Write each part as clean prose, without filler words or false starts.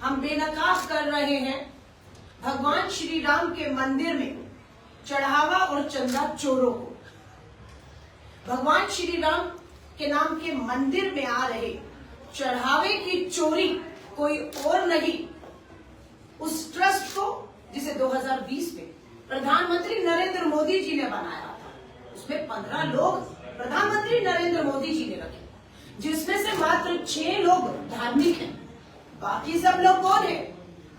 हम बेनकाब कर रहे हैं भगवान श्री राम के मंदिर में चढ़ावा और चंदा चोरों को। भगवान श्री राम के नाम के मंदिर में आ रहे चढ़ावे की चोरी कोई और नहीं, उस ट्रस्ट को जिसे 2020 में प्रधानमंत्री नरेंद्र मोदी जी ने बनाया था, उसमें 15 लोग प्रधानमंत्री नरेंद्र मोदी जी ने रखे, जिसमें से मात्र 6 लोग धार्मिक हैं। बाकी सब लोग कौन है?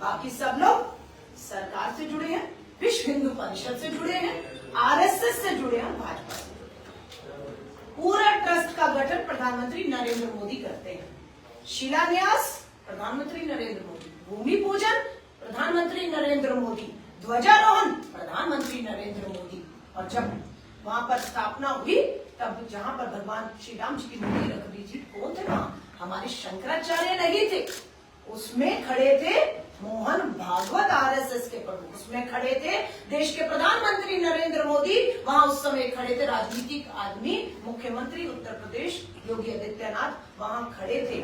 बाकी सब लोग सरकार से जुड़े हैं, विश्व हिंदू परिषद से जुड़े हैं, आरएसएस से जुड़े हैं, भाजपा से जुड़े हैं। पूरा ट्रस्ट का गठन प्रधानमंत्री नरेंद्र मोदी करते हैं। शिलान्यास प्रधानमंत्री नरेंद्र मोदी, भूमि पूजन प्रधानमंत्री नरेंद्र मोदी, ध्वजारोहण प्रधानमंत्री नरेंद्र मोदी। और जब वहां पर स्थापना हुई तब जहां पर भगवान श्री राम जी की मूर्ति रख दी थी, कौन थे वहां? हमारे शंकराचार्य नहीं थे, उसमें खड़े थे मोहन भागवत आरएसएस के प्रमुख, उसमें खड़े थे देश के प्रधानमंत्री नरेंद्र मोदी, वहां उस समय खड़े थे राजनीतिक आदमी मुख्यमंत्री उत्तर प्रदेश योगी आदित्यनाथ, वहां खड़े थे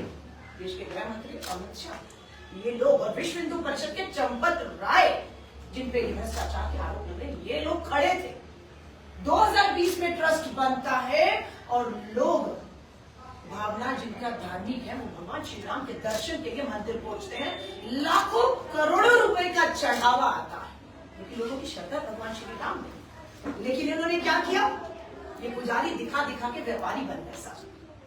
देश के गृह मंत्री अमित शाह। ये लोग और विश्व हिंदू परिषद के चंपत राय, जिन पे भ्रष्टाचार के आरोप लगे, ये लोग खड़े थे। 2020 में ट्रस्ट बनता है और लोग भावना जिनका धार्मिक है वो भगवान श्री राम के दर्शन के लिए मंदिर पहुंचते हैं। लाखों करोड़ों रुपए का चढ़ावा आता है, क्योंकि लोगों की श्रद्धा भगवान श्री राम में। लेकिन इन्होंने क्या किया? ये पुजारी दिखा दिखा के व्यापारी बन गए।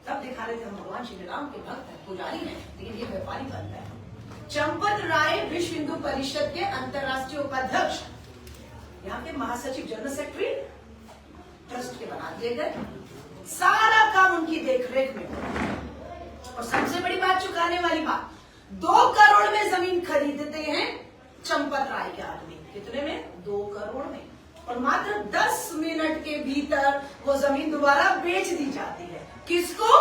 सब दिखा रहे थे हम भगवान श्री राम के भक्त हैं, पुजारी हैं, लेकिन ये व्यापारी बन गए। चंपत राय विश्व हिंदू परिषद के अंतर्राष्ट्रीय उपाध्यक्ष, यहाँ के महासचिव जनरल सेक्रेटरी ट्रस्ट के बना दिए गए। सारा काम उनकी देखरेख में। और सबसे बड़ी बात, चुकाने वाली बात, 2 करोड़ में जमीन खरीदते हैं चंपत राय के आदमी। कितने में? 2 करोड़ में। और मात्र 10 मिनट के भीतर वो जमीन दोबारा बेच दी जाती है। किसको?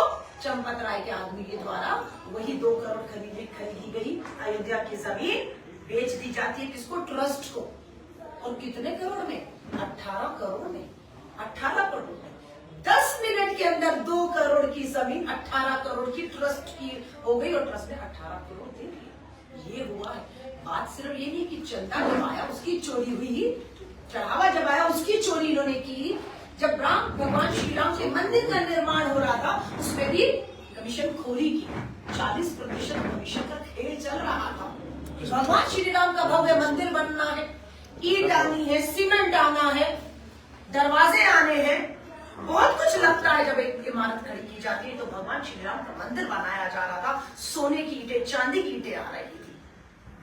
चंपत राय के आदमी के द्वारा वही 2 करोड़ खरीदी गई अयोध्या की जमीन बेच दी जाती है। किसको? ट्रस्ट को। और कितने करोड़ में? 18 करोड़ में। 18 करोड़ में 10 मिनट के अंदर 2 करोड़ की जमीन 18 करोड़ की ट्रस्ट की हो गई और ट्रस्ट ने 18 करोड़ दे दिए। ये हुआ है। बात सिर्फ ये नहीं कि चंदा जब आया उसकी चोरी हुई, चढ़ावा जब आया उसकी चोरी इन्होंने की। जब भगवान श्री राम के मंदिर का निर्माण हो रहा था उसमें भी कमीशन खोरी की। 40% कमीशन का खेल चल रहा था। भगवान श्री राम का भव्य मंदिर बनना है, ईंट आनी है, सीमेंट आना है, दरवाजे आने हैं, बहुत कुछ लगता है। जब एक इमारत खड़ी की जाती है तो भगवान श्री राम का मंदिर बनाया जा रहा था। सोने की ईंटें, चांदी की ईंटें आ रही थी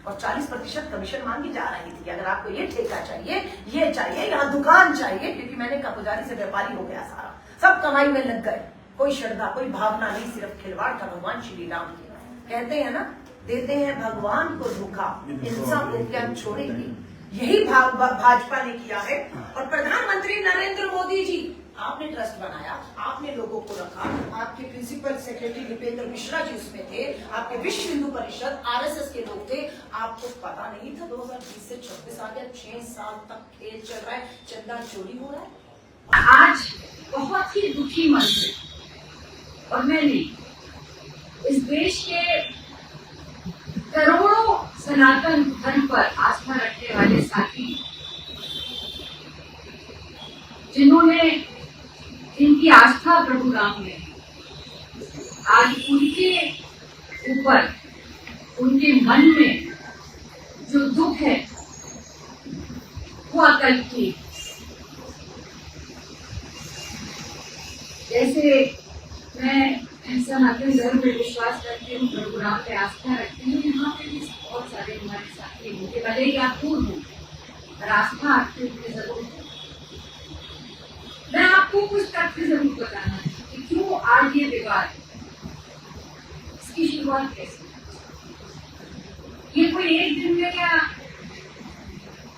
और 40% कमीशन मांगी जा रही थी। अगर आपको ये ठेका चाहिए, ये चाहिए, यहाँ दुकान चाहिए, क्योंकि मैंने कहा पुजारी से व्यापारी हो गया सारा, सब कमाई में लग गए। कोई श्रद्धा, कोई भावना नहीं, सिर्फ खिलवाड़ था भगवान श्री राम की। कहते हैं ना, देते हैं भगवान को धोखा, इंसान को क्या छोड़ेंगे। यही भाजपा ने किया है। और प्रधानमंत्री नरेंद्र मोदी जी, आपने ट्रस्ट बनाया, आपने लोगों को रखा, आपके प्रिंसिपल सेक्रेटरी दीपेंद्र मिश्रा जी उसमें थे, आपके विश्व हिंदू परिषद आरएसएस के लोग थे। आपको पता नहीं था 2020 से 26 आ गया, 6 साल तक खेल चल रहा है, चंदा चोरी हो रहा है। आज बहुत ही दुखी मन से, और मैंने इस देश के करोड़ों सनातन धर्म पर आस्था रखने वाले साथी, जिन्होंने इनकी आस्था प्रभु राम में, आज उनके ऊपर, उनके मन में जो दुख है वो अकल्पनीय। जैसे मैं सनातन धर्म में विश्वास करती हूँ, प्रभु राम पे आस्था रखती हूँ, यहाँ पे भी बहुत सारे हमारे साथी होंगे, भले ही आप दूर हो, पर आस्था आपके ऊपर जरूर है। मैं आपको कुछ तथ्य जरूर बताना है कि क्यों आज ये विवाद, इसकी शुरुआत कैसे। ये कोई एक दिन में या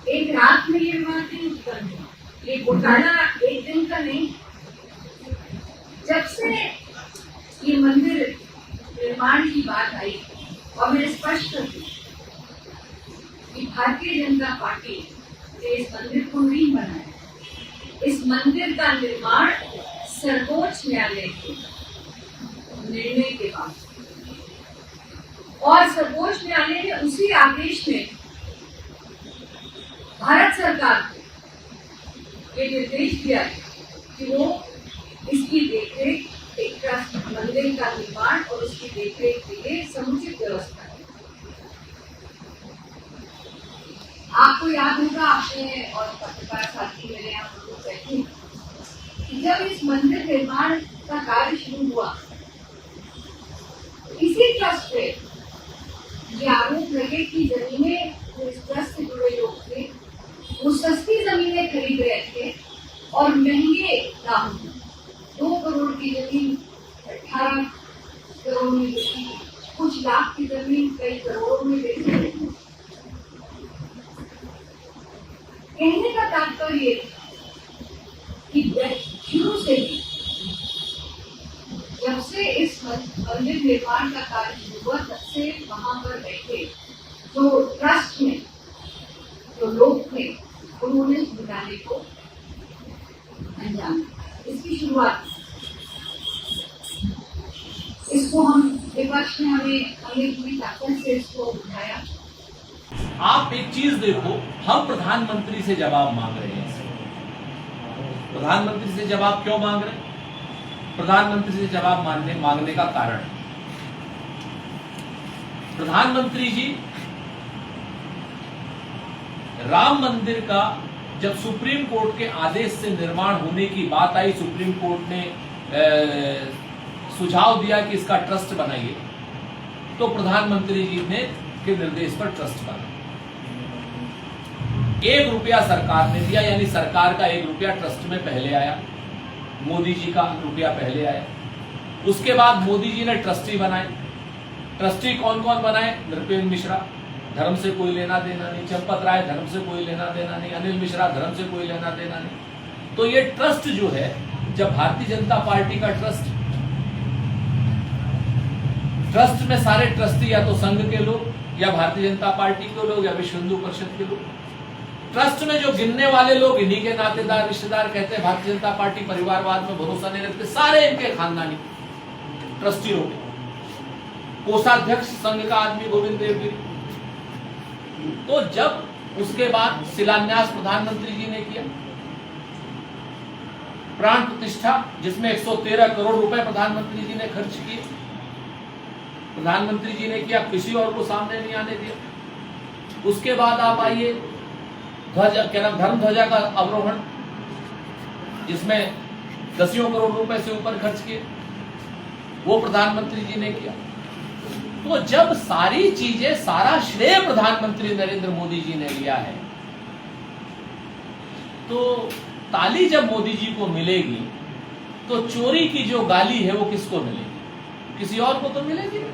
एक रात में ये विवाद नहीं उत्पन्न हुआ, ये घोटाला एक दिन का नहीं। जब से ये मंदिर निर्माण की बात आई और मैं स्पष्ट थी कि भारतीय जनता पार्टी ने इस मंदिर को नहीं बनाया, इस मंदिर का निर्माण सर्वोच्च न्यायालय के निर्णय के बाद और सर्वोच्च न्यायालय ने उसी आदेश में भारत सरकार को ये निर्देश दिया है कि वो इसकी देखरेख, एक ट्रस्ट मंदिर का निर्माण और उसकी देखरेख के लिए समुचित व्यवस्था है। आपको याद होगा, आपने और पत्रकार साथी मेरे यहाँ लोग बैठे कि जब इस मंदिर निर्माण का कार्य शुरू हुआ, इसी ट्रस्ट पे ये आरोप लगे कि जमीनें जो इस ट्रस्ट से जुड़े लोग थे वो सस्ती जमीनें खरीद रहे थे और महंगे दाम 2 करोड़ की जमीन 18 करोड़ में बेची, कुछ लाख की जमीन कई करोड़ों में बेच रहे थे। कहने का तात्पर्य कि शुरू से ही जब से इस मंदिर निर्माण का कार्य शुरू हुआ, तब से वहां पर बैठे जो ट्रस्ट में जो लोग थे उन्होंने घोटाले को अंजाम दिया। इसकी शुरुआत, इसको हम विपक्ष ने हमने पूरी ताकत से इसको उठाया। आप एक चीज देखो, हम प्रधानमंत्री से जवाब मांग रहे हैं। प्रधानमंत्री से जवाब क्यों मांग रहे हैं? प्रधानमंत्री से जवाब मांगने का कारण, प्रधानमंत्री जी राम मंदिर का जब सुप्रीम कोर्ट के आदेश से निर्माण होने की बात आई, सुप्रीम कोर्ट ने सुझाव दिया कि इसका ट्रस्ट बनाइए, तो प्रधानमंत्री जी ने के निर्देश पर ट्रस्ट बना। 1 रुपया सरकार ने दिया, यानी सरकार का 1 रुपया ट्रस्ट में पहले आया, मोदी जी का रुपया पहले आया। उसके बाद मोदी जी ने ट्रस्टी बनाए। ट्रस्टी कौन कौन बनाए? नृपेंद्र मिश्रा, धर्म से कोई लेना देना नहीं, चंपत राय, धर्म से कोई लेना देना नहीं, अनिल मिश्रा, धर्म से कोई लेना देना नहीं। तो ये ट्रस्ट जो है, जब भारतीय जनता पार्टी का ट्रस्ट में सारे ट्रस्टी या तो संघ के लोग या भारतीय जनता पार्टी के लोग या विश्व हिंदू परिषद के लोग, ट्रस्ट में जो गिनने वाले लोग इन्हीं के नातेदार रिश्तेदार, कहते हैं भारतीय जनता पार्टी परिवारवाद में भरोसा नहीं रखते, सारे इनके खानदानी ट्रस्टी हो गए। कोषाध्यक्ष संघ का आदमी गोविंद देवगिरी। तो जब उसके बाद शिलान्यास प्रधानमंत्री जी ने किया, प्राण प्रतिष्ठा जिसमें 113 करोड़ रुपए प्रधानमंत्री जी ने खर्च किए, प्रधानमंत्री जी ने किया, किसी और को सामने नहीं आने दिया। उसके बाद आप आइए धर्म ध्वजा का अवरोहण, जिसमें 10 करोड़ रुपए से ऊपर खर्च किए, वो प्रधानमंत्री जी ने किया। तो जब सारी चीजें, सारा श्रेय प्रधानमंत्री नरेंद्र मोदी जी ने लिया है, तो ताली जब मोदी जी को मिलेगी, तो चोरी की जो गाली है वो किसको मिलेगी? किसी और को तो मिलेगी नहीं।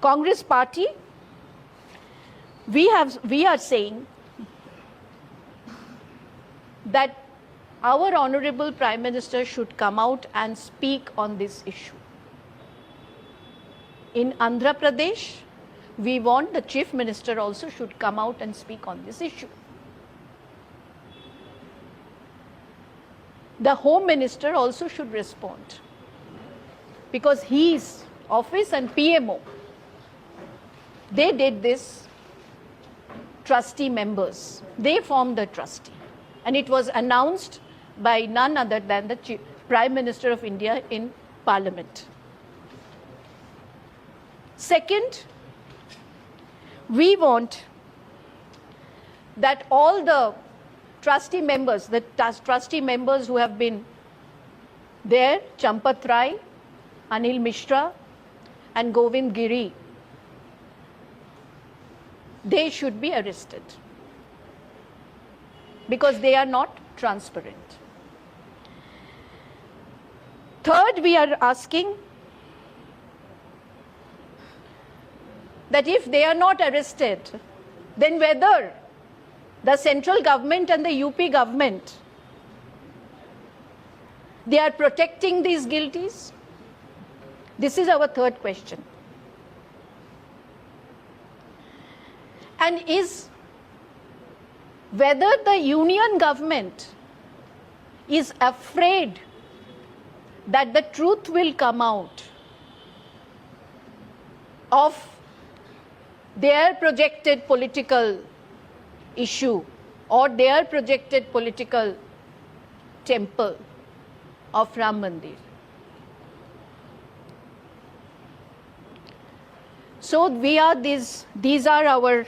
Congress party, we are saying that our honorable Prime Minister should come out and speak on this issue. In Andhra Pradesh, we want the Chief Minister also should come out and speak on this issue. The Home Minister also should respond, because his office and PMO, they did this trustee members. They formed the trustee, and it was announced by none other than the Prime Minister of India in Parliament. Second, we want that all the trustee members, who have been there, Champat Rai, Anil Mishra and Govind Giri, they should be arrested because they are not transparent. Third, we are asking that if they are not arrested, then whether the central government and the UP government, they are protecting these guilties. This is our third question. And is whether the union government is afraid that the truth will come out of their projected political issue or their projected political temple of Ram Mandir. So these are our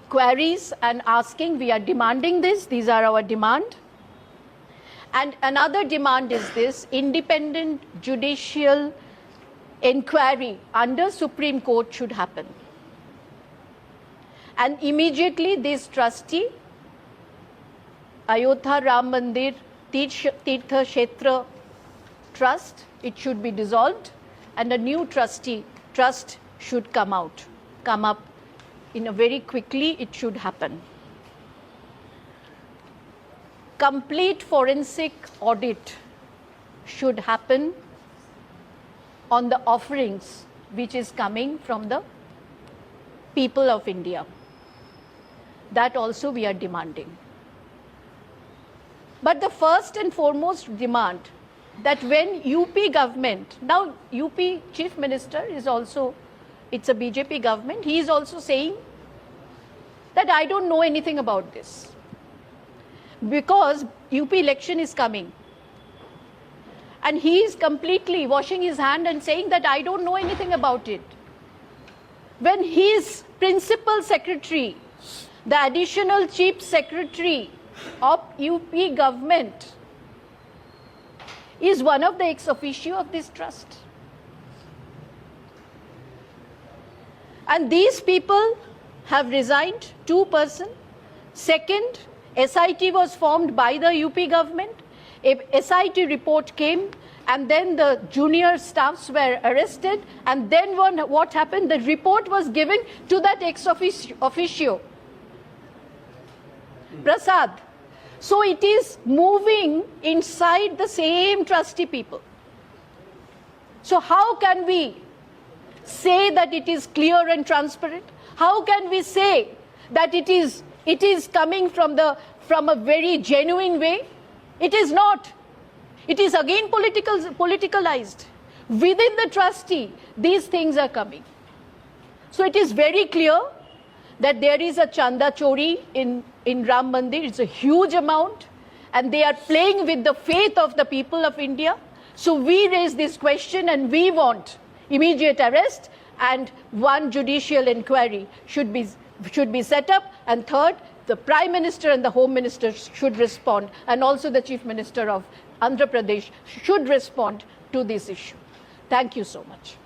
queries and asking, we are demanding this, these are our demand. And another demand is this: independent judicial inquiry under Supreme Court should happen. And immediately this trustee, Ayodhya Ram Mandir Tirtha Kshetra Trust, it should be dissolved and a new trust should come up in a very quickly, it should happen. Complete forensic audit should happen on the offerings which is coming from the people of India. That also we are demanding. But the first and foremost demand that when UP government, now UP Chief Minister is also, it's a BJP government, he is also saying that I don't know anything about this because UP election is coming. And he is completely washing his hand and saying that I don't know anything about it. When his principal secretary, the additional chief secretary of UP government, is one of the ex officio of this trust. And these people have resigned, 2 persons. Second, SIT was formed by the UP government. A SIT report came and then the junior staffs were arrested, and then what happened? The report was given to that ex officio, Prasad. So it is moving inside the same trustee people. So how can we say that it is clear and transparent? How can we say that it is coming from a very genuine way? It is not. It is again politicalized. Within the trustee, these things are coming. So it is very clear that there is a chanda chori in Ram Mandir. It's a huge amount, and they are playing with the faith of the people of India. So we raise this question and we want immediate arrest, and one judicial inquiry should be set up. And third, the Prime Minister and the Home Minister should respond, and also the Chief Minister of Andhra Pradesh should respond to this issue. Thank you so much.